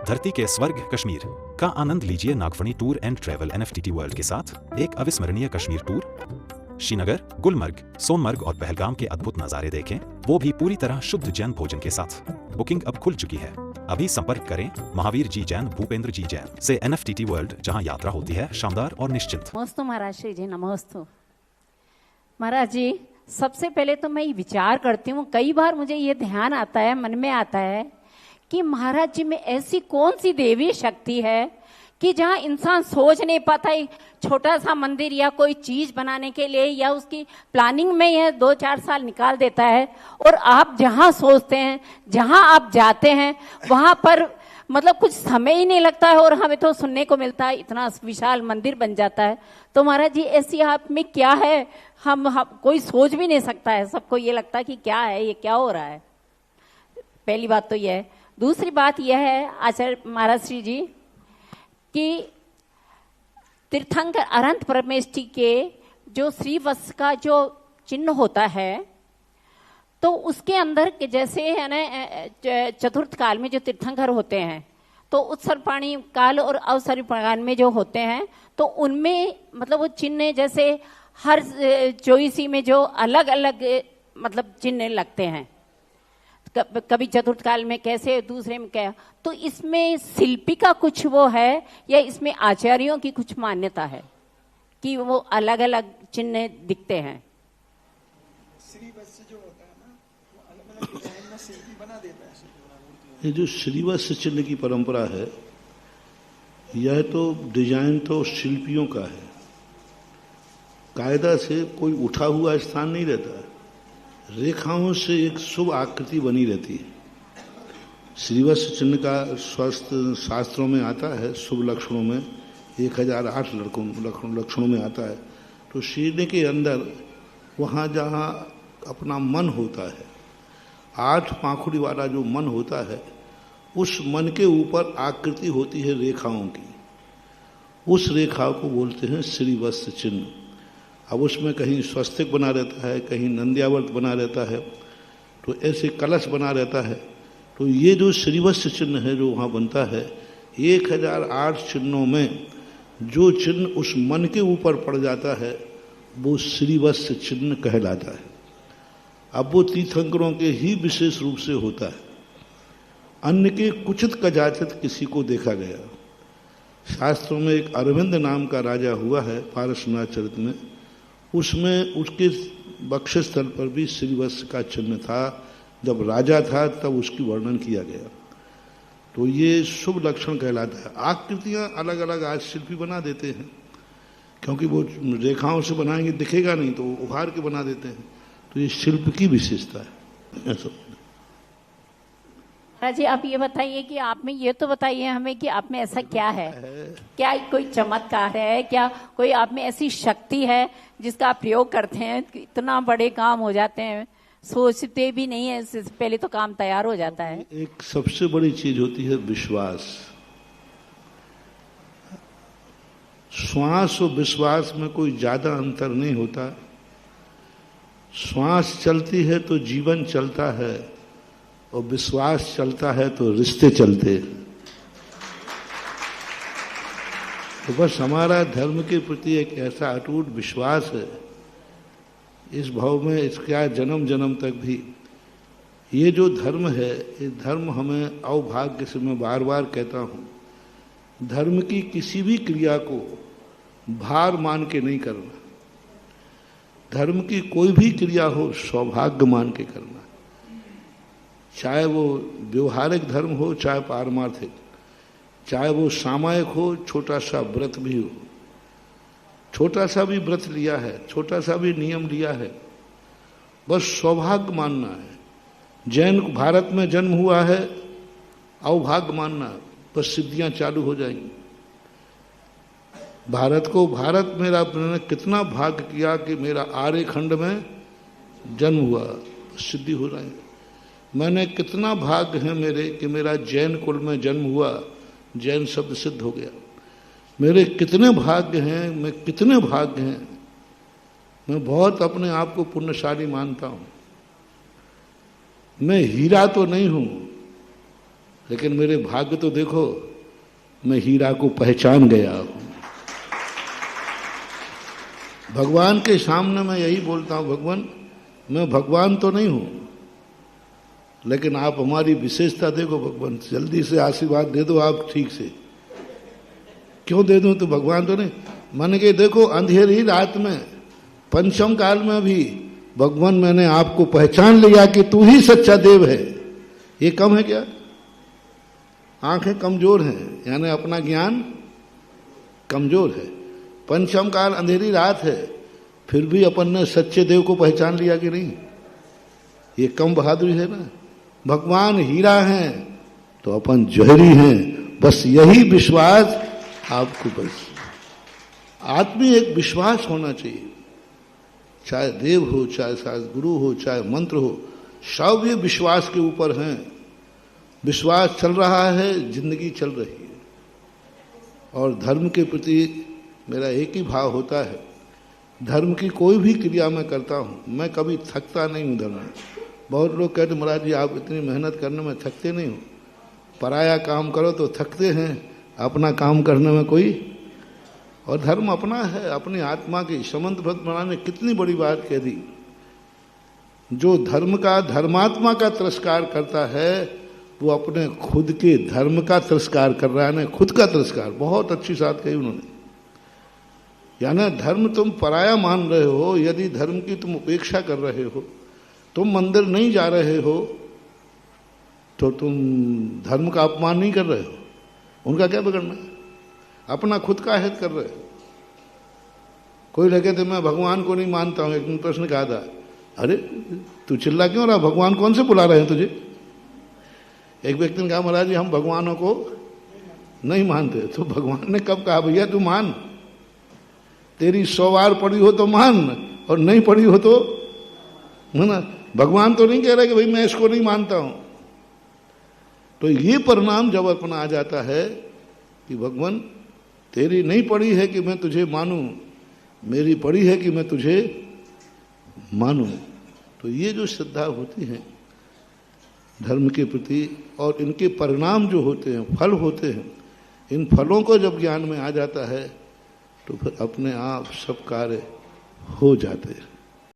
धरती के स्वर्ग कश्मीर का आनंद लीजिए नागफनी टूर एंड ट्रैवल एनएफटीटी वर्ल्ड के साथ एक अविस्मरणीय कश्मीर टूर। श्रीनगर, गुलमर्ग, सोनमर्ग और पहलगाम के अद्भुत नजारे देखें, वो भी पूरी तरह शुद्ध जैन भोजन के साथ। बुकिंग अब खुल चुकी है। अभी संपर्क करें महावीर जी जैन, भूपेंद्र जी जैन से एनएफटीटी वर्ल्ड, जहां यात्रा होती है शानदार और निश्चिंत। नमस्तु महाराज श्री जी, नमस्तु महाराज जी। सबसे पहले तो मैं विचार करती हूँ, कई बार मुझे ये ध्यान आता है, मन में आता है कि महाराज जी में ऐसी कौन सी देवी शक्ति है कि जहाँ इंसान सोच नहीं पाता, एक छोटा सा मंदिर या कोई चीज बनाने के लिए या उसकी प्लानिंग में यह 2-4 साल निकाल देता है, और आप जहाँ सोचते हैं, जहाँ आप जाते हैं, वहां पर मतलब कुछ समय ही नहीं लगता है और हमें तो सुनने को मिलता है इतना विशाल मंदिर बन जाता है। तो महाराज जी ऐसी आप में क्या है, हम कोई सोच भी नहीं सकता है, सबको ये लगता है कि क्या है, ये क्या हो रहा है। पहली बात तो यह है। दूसरी बात यह है आचार्य महाराज श्री जी कि तीर्थंकर अनंत परमेष्ठी के जो श्रीवत्स का जो चिन्ह होता है, तो उसके अंदर जैसे है ना चतुर्थ काल में जो तीर्थंकर होते हैं, तो उत्सर्पाणी काल और अवसर्पाणी काल में जो होते हैं, तो उनमें मतलब वो चिन्ह जैसे हर चौईसी में जो अलग अलग मतलब चिन्ह लगते हैं, कभी चतुर्थ काल में कैसे, दूसरे में क्या। तो इसमें शिल्पी का कुछ वो है या इसमें आचार्यों की कुछ मान्यता है कि वो अलग अलग चिन्ह दिखते हैं? श्रीवत्स जो होता है ना, वो अलग अलग डिजाइन में शिल्पी बना देता है। ये जो श्रीवत्स चिन्ह की परंपरा है, यह तो डिजाइन तो शिल्पियों का है। कायदा से कोई उठा हुआ स्थान नहीं रहता है, रेखाओं से एक शुभ आकृति बनी रहती है। श्रीवत्स चिन्ह का स्वास्थ्य शास्त्रों में आता है, शुभ लक्षणों में 1008 लक्षणों में आता है। तो शीर्ष के अंदर वहाँ जहाँ अपना मन होता है, 8 पाखुड़ी वाला जो मन होता है, उस मन के ऊपर आकृति होती है रेखाओं की। उस रेखा को बोलते हैं श्रीवत्स चिन्ह। अब उसमें कहीं स्वस्तिक बना रहता है, कहीं नंद्यावर्त बना रहता है, तो ऐसे कलश बना रहता है। तो ये जो श्रीवत्स चिन्ह है जो वहाँ बनता है, 1008 चिन्हों में जो चिन्ह उस मन के ऊपर पड़ जाता है वो श्रीवत्स चिन्ह कहलाता है। अब वो तीर्थंकरों के ही विशेष रूप से होता है, अन्य के कुचित कदाचित किसी को देखा गया। शास्त्रों में एक अरविंद नाम का राजा हुआ है पारसनाथ चरित में, उसमें उसके बक्षस्थल पर भी श्रीवत्स का चिन्ह था। जब राजा था तब उसकी वर्णन किया गया। तो ये शुभ लक्षण कहलाता है। आकृतियां अलग अलग आज शिल्पी बना देते हैं, क्योंकि वो रेखाओं से बनाएंगे दिखेगा नहीं, तो उभार के बना देते हैं। तो ये शिल्प की विशेषता है। ऐसा जी आप ये बताइए कि आप में ये तो बताइए हमें कि आप में ऐसा क्या है, क्या कोई चमत्कार है, क्या कोई आप में ऐसी शक्ति है जिसका आप प्रयोग करते हैं, इतना बड़े काम हो जाते हैं, सोचते भी नहीं है इससे पहले तो काम तैयार हो जाता है। एक सबसे बड़ी चीज होती है विश्वास। श्वास और विश्वास में कोई ज्यादा अंतर नहीं होता। श्वास चलती है तो जीवन चलता है, और विश्वास चलता है तो रिश्ते चलते। तो बस हमारा धर्म के प्रति एक ऐसा अटूट विश्वास है, इस भाव में इसका जन्म जन्म तक भी। ये जो धर्म है, ये धर्म हमें अवभाग्य से, मैं बार बार कहता हूँ, धर्म की किसी भी क्रिया को भार मान के नहीं करना। धर्म की कोई भी क्रिया हो सौभाग्य मान के करना, चाहे वो व्यवहारिक धर्म हो, चाहे पारमार्थिक, चाहे वो सामायिक हो, छोटा सा व्रत भी हो। छोटा सा भी व्रत लिया है, छोटा सा भी नियम लिया है, बस सौभाग्य मानना है। जैन भारत में जन्म हुआ है, अवभाग्य मानना, बस सिद्धियां चालू हो जाएंगी। भारत को, भारत मेरा, मैंने कितना भाग्य किया कि मेरा आर्यखंड में जन्म हुआ, सिद्धि हो जाएंगे। मैंने कितना भाग्य है मेरे कि मेरा जैन कुल में जन्म हुआ, जैन शब्द सिद्ध हो गया। मेरे कितने भाग्य हैं, मैं कितने भाग्य हैं। मैं बहुत अपने आप को पुण्यशाली मानता हूँ। मैं हीरा तो नहीं हूँ, लेकिन मेरे भाग्य तो देखो, मैं हीरा को पहचान गया हूं। भगवान के सामने मैं यही बोलता हूं, भगवान मैं भगवान तो नहीं हूं, लेकिन आप हमारी विशेषता देखो भगवान, जल्दी से आशीर्वाद दे दो आप ठीक से। क्यों दे दूं? तो भगवान तो नहीं। मन के देखो, अंधेरी रात में, पंचम काल में भी भगवान मैंने आपको पहचान लिया कि तू ही सच्चा देव है। ये कम है क्या? आंखें कमजोर हैं, यानी अपना ज्ञान कमजोर है। पंचम काल अंधेरी रात है, फिर भी अपन ने सच्चे देव को पहचान लिया कि नहीं? ये कम बहादुरी है ना। भगवान हीरा हैं तो अपन जौहरी हैं। बस यही विश्वास आपको, बस आत्मीय एक विश्वास होना चाहिए। चाहे देव हो, चाहे शायद गुरु हो, चाहे मंत्र हो, सब ये विश्वास के ऊपर हैं। विश्वास चल रहा है, जिंदगी चल रही है। और धर्म के प्रति मेरा एक ही भाव होता है, धर्म की कोई भी क्रिया मैं करता हूँ, मैं कभी थकता नहीं हूँ धर्म में। बहुत लोग कहते महाराज जी आप इतनी मेहनत करने में थकते नहीं हो, पराया काम करो तो थकते हैं, अपना काम करने में कोई। और धर्म अपना है, अपनी आत्मा की समंत भक्त बनाने, कितनी बड़ी बात कह दी। जो धर्म का, धर्मात्मा का तिरस्कार करता है, वो अपने खुद के धर्म का तिरस्कार कर रहा है ना, खुद का तिरस्कार। बहुत अच्छी बात कही उन्होंने। यानी धर्म तुम पराया मान रहे हो, यदि धर्म की तुम उपेक्षा कर रहे हो, तुम मंदिर नहीं जा रहे हो, तो तुम धर्म का अपमान नहीं कर रहे हो। उनका क्या बिगड़ना? अपना खुद का हित कर रहे हो। कोई लगे थे मैं भगवान को नहीं मानता हूं। एक दिन प्रश्न कहा था, अरे तू चिल्ला क्यों रहा, भगवान कौन से बुला रहे हैं तुझे? एक व्यक्ति ने कहा महाराज जी हम भगवानों को नहीं मानते। तो भगवान ने कब कहा भैया तू मान, तेरी 100 बार पढ़ी हो तो मान, और नहीं पढ़ी हो तो, है ना। भगवान तो नहीं कह रहा कि भाई मैं इसको नहीं मानता हूं। तो ये परिणाम जब अपना आ जाता है कि भगवान तेरी नहीं पढ़ी है कि मैं तुझे मानूं, मेरी पढ़ी है कि मैं तुझे मानूं, तो ये जो श्रद्धा होती है धर्म के प्रति, और इनके परिणाम जो होते हैं, फल होते हैं, इन फलों को जब ज्ञान में आ जाता है तो फिर अपने आप सब कार्य हो जाते हैं।